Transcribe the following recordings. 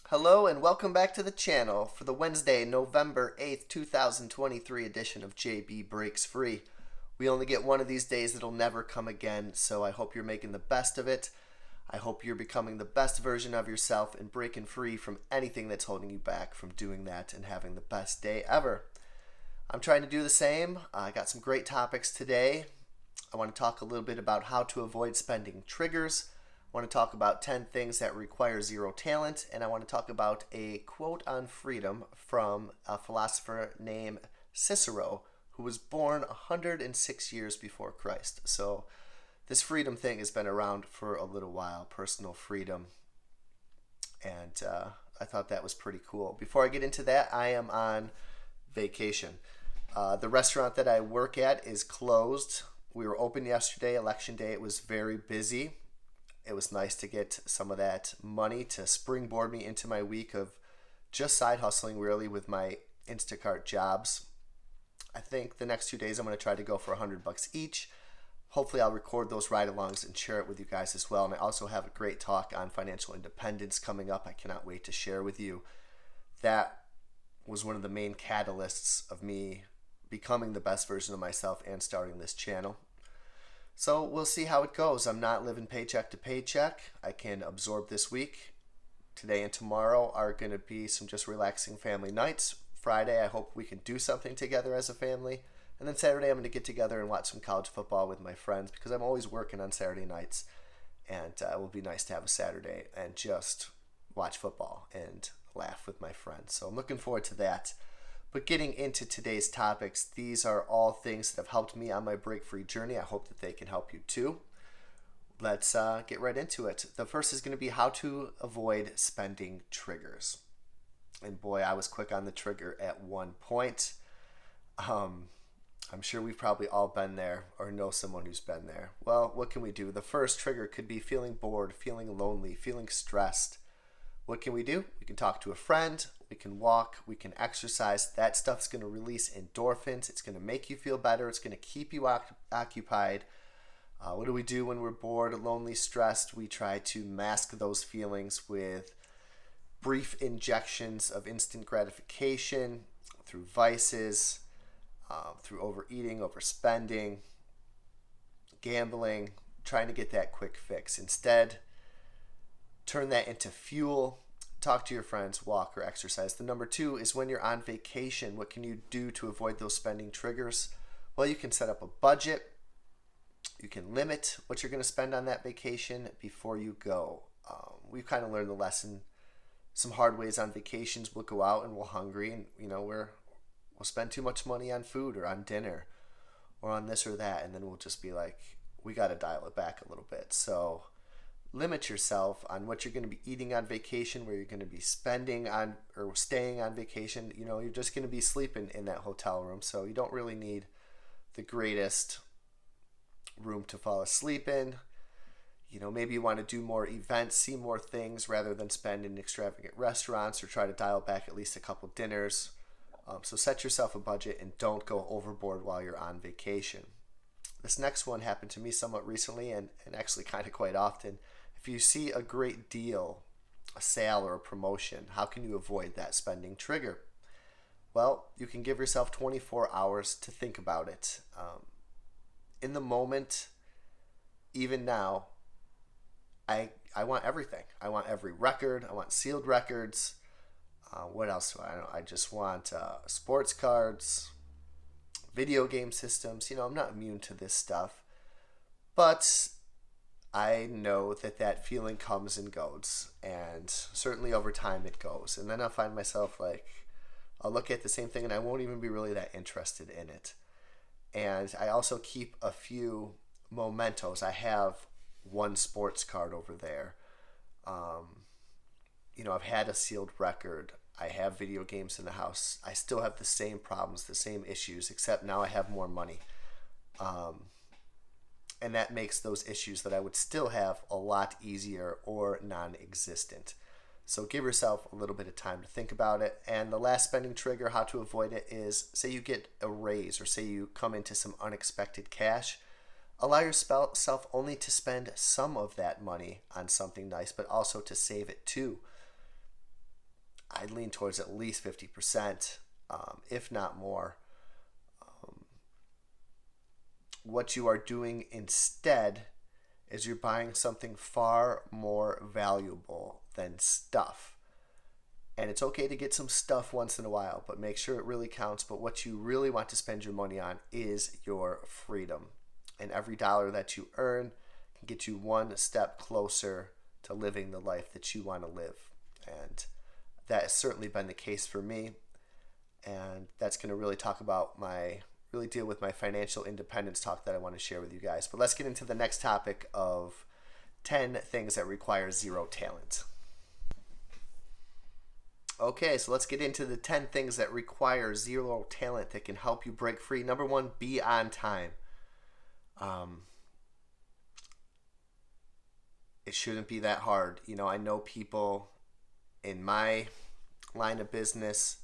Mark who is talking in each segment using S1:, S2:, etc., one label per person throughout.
S1: Hello and welcome back to the channel for the Wednesday, November 8th, 2023 edition of JB Breaks Free. We only get one of these days that'll never come again, so I hope you're making the best of it. I hope you're becoming the best version of yourself and breaking free from anything that's holding you back from doing that and having the best day ever. I'm trying to do the same. I got some great topics today. I want to talk a little bit about how to avoid spending triggers. I want to talk about 10 things that require zero talent, and I want to talk about a quote on freedom from a philosopher named Cicero, who was born 106 years before Christ. So this freedom thing has been around for a little while, personal freedom, and I thought that was pretty cool. Before I get into that, I am on vacation. The restaurant that I work at is closed. We were open yesterday, election day. It was very busy. It was nice to get some of that money to springboard me into my week of just side hustling really with my Instacart jobs. I think the next 2 days I'm going to try to go for $100 each. Hopefully I'll record those ride-alongs and share it with you guys as well. And I also have a great talk on financial independence coming up. I cannot wait to share with you. That was one of the main catalysts of me becoming the best version of myself and starting this channel. So we'll see how it goes. I'm not living paycheck to paycheck. I can absorb this week. Today and tomorrow are going to be some just relaxing family nights. Friday, I hope we can do something together as a family. And then Saturday, I'm going to get together and watch some college football with my friends because I'm always working on Saturday nights. And it will be nice to have a Saturday and just watch football and laugh with my friends. So I'm looking forward to that. But getting into today's topics, these are all things that have helped me on my break-free journey. I hope that they can help you too. Let's get right into it. The first is going to be how to avoid spending triggers. And boy, I was quick on the trigger at one point. I'm sure we've probably all been there or know someone who's been there. Well, what can we do? The first trigger could be feeling bored, feeling lonely, feeling stressed. What can we do? We can talk to a friend, we can walk, we can exercise. That stuff's going to release endorphins. It's going to make you feel better. It's going to keep you occupied. What do we do when we're bored, lonely, stressed? We try to mask those feelings with brief injections of instant gratification through vices, through overeating, overspending, gambling, trying to get that quick fix. Instead, turn that into fuel. Talk to your friends, walk, or exercise. The number two is when you're on vacation, what can you do to avoid those spending triggers? Well, you can set up a budget. You can limit what you're going to spend on that vacation before you go. We've kind of learned the lesson. Some hard ways on vacations, we'll go out and we're hungry and we'll spend too much money on food or on dinner or on this or that, and then we'll just be like, we got to dial it back a little bit. So limit yourself on what you're going to be eating on vacation, where you're going to be spending on or staying on vacation. You're just going to be sleeping in that hotel room, so you don't really need the greatest room to fall asleep in. Maybe you want to do more events, see more things rather than spend in extravagant restaurants, or try to dial back at least a couple dinners. So set yourself a budget and don't go overboard while you're on vacation. This next one happened to me somewhat recently and actually kind of quite often. If you see a great deal, a sale or a promotion, how can you avoid that spending trigger? Well, you can give yourself 24 hours to think about it. In the moment, even now, I want everything. I want every record. I want sealed records. What else do I know? I just want sports cards, video game systems. I'm not immune to this stuff. But I know that feeling comes and goes. And certainly over time it goes. And then I'll find myself I'll look at the same thing and I won't even be really that interested in it. And I also keep a few mementos. I have one sports card over there. I've had a sealed record. I have video games in the house. I still have the same problems, the same issues, except now I have more money. And that makes those issues that I would still have a lot easier or non-existent. So give yourself a little bit of time to think about it. And the last spending trigger, how to avoid it, is say you get a raise or say you come into some unexpected cash. Allow yourself only to spend some of that money on something nice, but also to save it too. I'd lean towards at least 50%, if not more. What you are doing instead is you're buying something far more valuable than stuff. And it's okay to get some stuff once in a while, but make sure it really counts. But what you really want to spend your money on is your freedom. And every dollar that you earn can get you one step closer to living the life that you want to live. And that has certainly been the case for me. And that's going to really deal with my financial independence talk that I want to share with you guys. But let's get into the next topic of 10 things that require zero talent. Okay, so let's get into the 10 things that require zero talent that can help you break free. Number 1, be on time. It shouldn't be that hard. I know people in my line of business,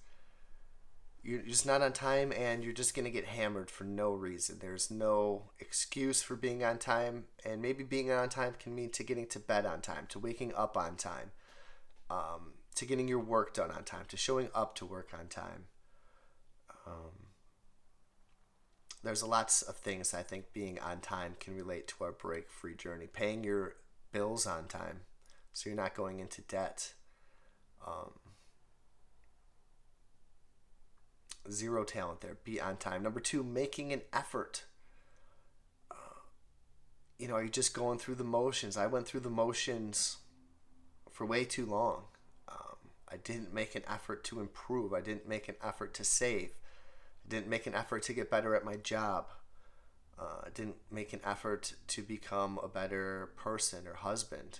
S1: you're just not on time and you're just going to get hammered for no reason. There's no excuse for being on time, and maybe being on time can mean to getting to bed on time, to waking up on time, to getting your work done on time, to showing up to work on time. There's lots of things I think being on time can relate to our break-free journey. Paying your bills on time so you're not going into debt. Zero talent there. Be on time. Number 2, making an effort. Are you just going through the motions? I went through the motions for way too long. I didn't make an effort to improve. I didn't make an effort to save. I didn't make an effort to get better at my job. I didn't make an effort to become a better person or husband.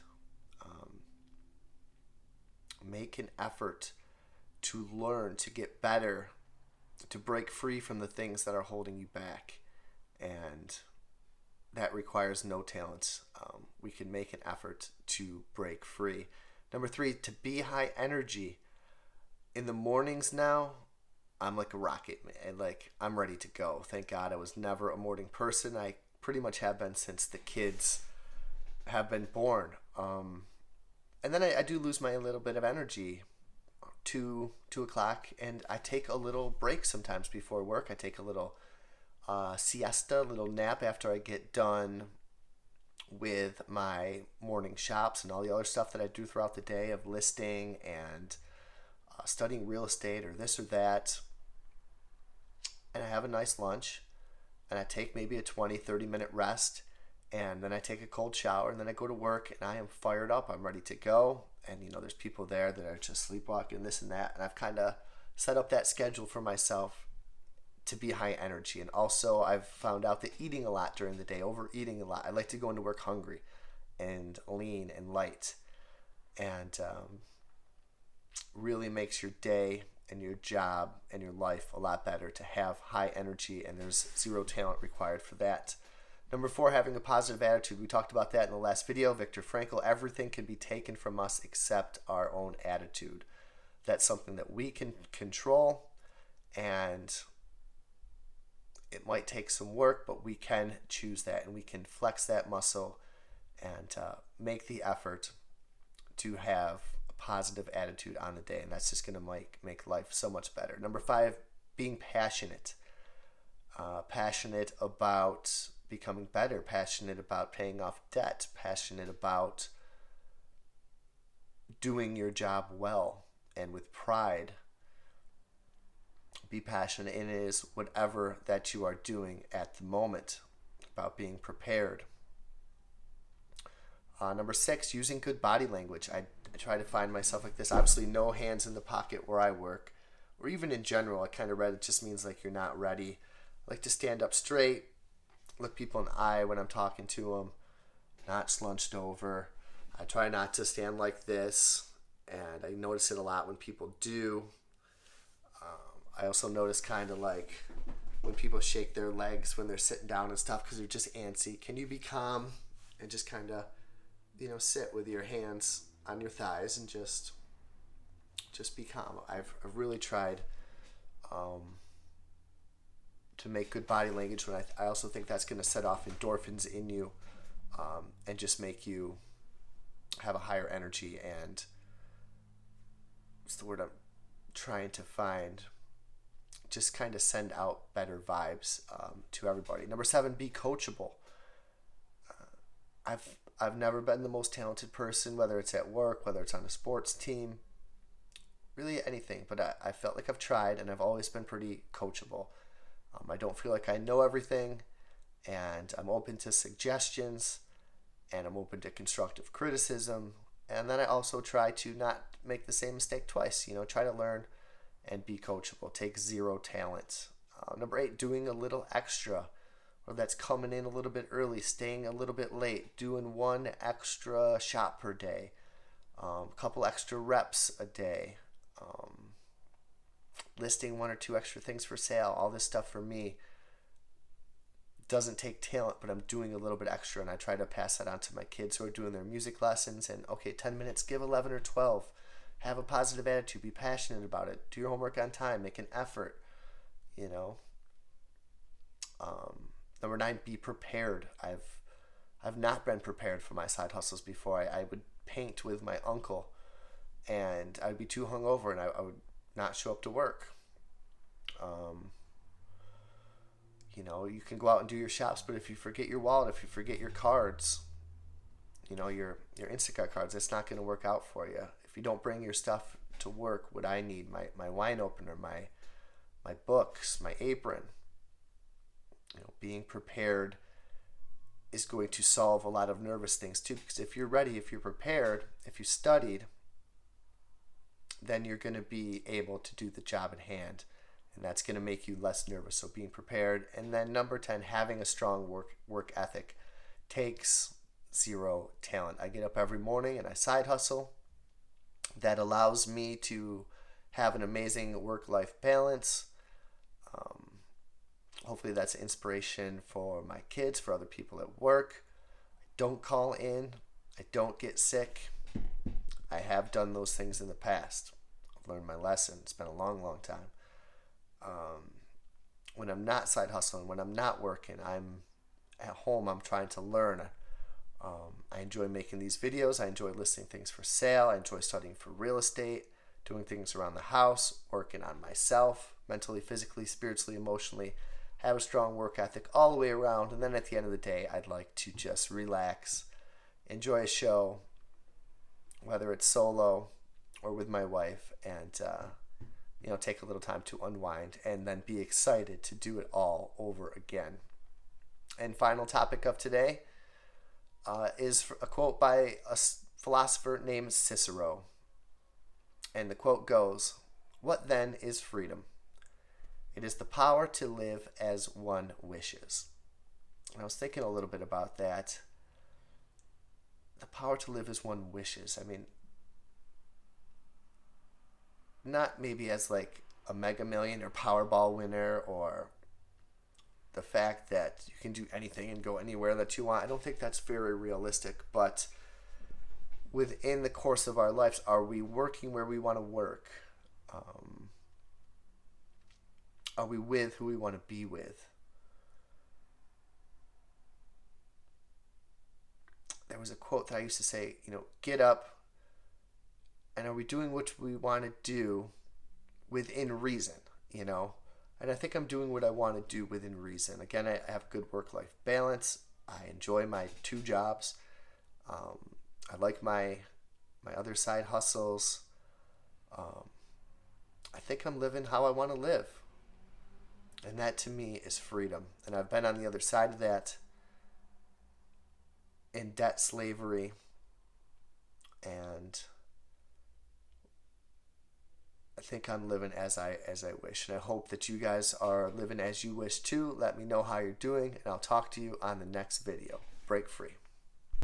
S1: Make an effort to learn, to get better, to break free from the things that are holding you back. And that requires no talent. We can make an effort to break free. Number 3, to be high energy. In the mornings now, I'm like a rocket, man. I'm ready to go. Thank God I was never a morning person. I pretty much have been since the kids have been born. And then I do lose my little bit of energy 2 o'clock, and I take a little break sometimes before work. I take a little siesta, a little nap after I get done with my morning shops and all the other stuff that I do throughout the day of listing and studying real estate or this or that. And I have a nice lunch, and I take maybe a 20-30 minute rest, and then I take a cold shower, and then I go to work, and I am fired up. I'm ready to go. And there's people there that are just sleepwalking, this and that, and I've kind of set up that schedule for myself to be high energy. And also I've found out that eating a lot during the day, overeating a lot, I like to go into work hungry and lean and light, and really makes your day and your job and your life a lot better to have high energy, and there's zero talent required for that. Number 4, having a positive attitude. We talked about that in the last video. Viktor Frankl, everything can be taken from us except our own attitude. That's something that we can control, and it might take some work, but we can choose that, and we can flex that muscle and make the effort to have a positive attitude on the day, and that's just going to make life so much better. Number 5, being passionate. Passionate about becoming better, passionate about paying off debt, passionate about doing your job well and with pride. Be passionate in it is whatever that you are doing at the moment, about being prepared. Number 6, using good body language. I try to find myself like this. Obviously, no hands in the pocket where I work, or even in general. I kind of read it just means like you're not ready. I like to stand up straight, look people in the eye when I'm talking to them, not slunched over. I try not to stand like this, and I notice it a lot when people do. I also notice kind of like when people shake their legs when they're sitting down and stuff because they're just antsy. Can you be calm and just kind of, sit with your hands on your thighs and just be calm? I've really tried to make good body language when I also think that's going to set off endorphins in you and just make you have a higher energy and what's the word I'm trying to find? Just kind of send out better vibes to everybody. Number 7, be coachable. I've never been the most talented person, whether it's at work, whether it's on a sports team, really anything. But I felt like I've tried, and I've always been pretty coachable. I don't feel like I know everything, and I'm open to suggestions, and I'm open to constructive criticism. And then I also try to not make the same mistake twice. Try to learn and be coachable. Take 0 talent. Number 8, doing a little extra. Or that's coming in a little bit early, staying a little bit late, doing 1 extra shot per day, a couple extra reps a day, listing 1 or 2 extra things for sale. All this stuff for me doesn't take talent, but I'm doing a little bit extra, and I try to pass that on to my kids who are doing their music lessons. And okay, 10 minutes, give 11 or 12. Have a positive attitude, be passionate about it, do your homework on time, make an effort, Number 9, be prepared. I've not been prepared for my side hustles before. I would paint with my uncle, and I'd be too hungover, and I would not show up to work. You can go out and do your shops, but if you forget your wallet, if you forget your cards, your Instacart cards, it's not going to work out for you. If you don't bring your stuff to work, what I need, my wine opener, my books, my apron, being prepared is going to solve a lot of nervous things too. Because if you're ready, if you're prepared, if you studied, then you're going to be able to do the job at hand, and that's going to make you less nervous. So being prepared. And then number 10, having a strong work ethic takes 0 talent. I get up every morning and I side hustle. That allows me to have an amazing work-life balance. Hopefully that's inspiration for my kids, for other people at work. I don't call in. I don't get sick. I have done those things in the past. I've learned my lesson. It's been a long, long time. When I'm not side hustling, when I'm not working, I'm at home, I'm trying to learn. I enjoy making these videos. I enjoy listing things for sale. I enjoy studying for real estate, doing things around the house, working on myself, mentally, physically, spiritually, emotionally. Have a strong work ethic all the way around. And then at the end of the day, I'd like to just relax, enjoy a show, whether it's solo or with my wife, and take a little time to unwind, and then be excited to do it all over again. And final topic of today is a quote by a philosopher named Cicero. And the quote goes, "What then is freedom? It is the power to live as one wishes." And I was thinking a little bit about that. The power to live as one wishes. I mean, not maybe as like a Mega Million or Powerball winner, or the fact that you can do anything and go anywhere that you want. I don't think that's very realistic, but within the course of our lives, are we working where we want to work? Are we with who we want to be with? There was a quote that I used to say, get up, and are we doing what we want to do within reason, And I think I'm doing what I want to do within reason. Again, I have good work-life balance. I enjoy my 2 jobs. I like my other side hustles. I think I'm living how I want to live. And that to me is freedom. And I've been on the other side of that, in debt slavery, and I think I'm living as I wish. And I hope that you guys are living as you wish too. Let me know how you're doing, and I'll talk to you on the next video. Break free.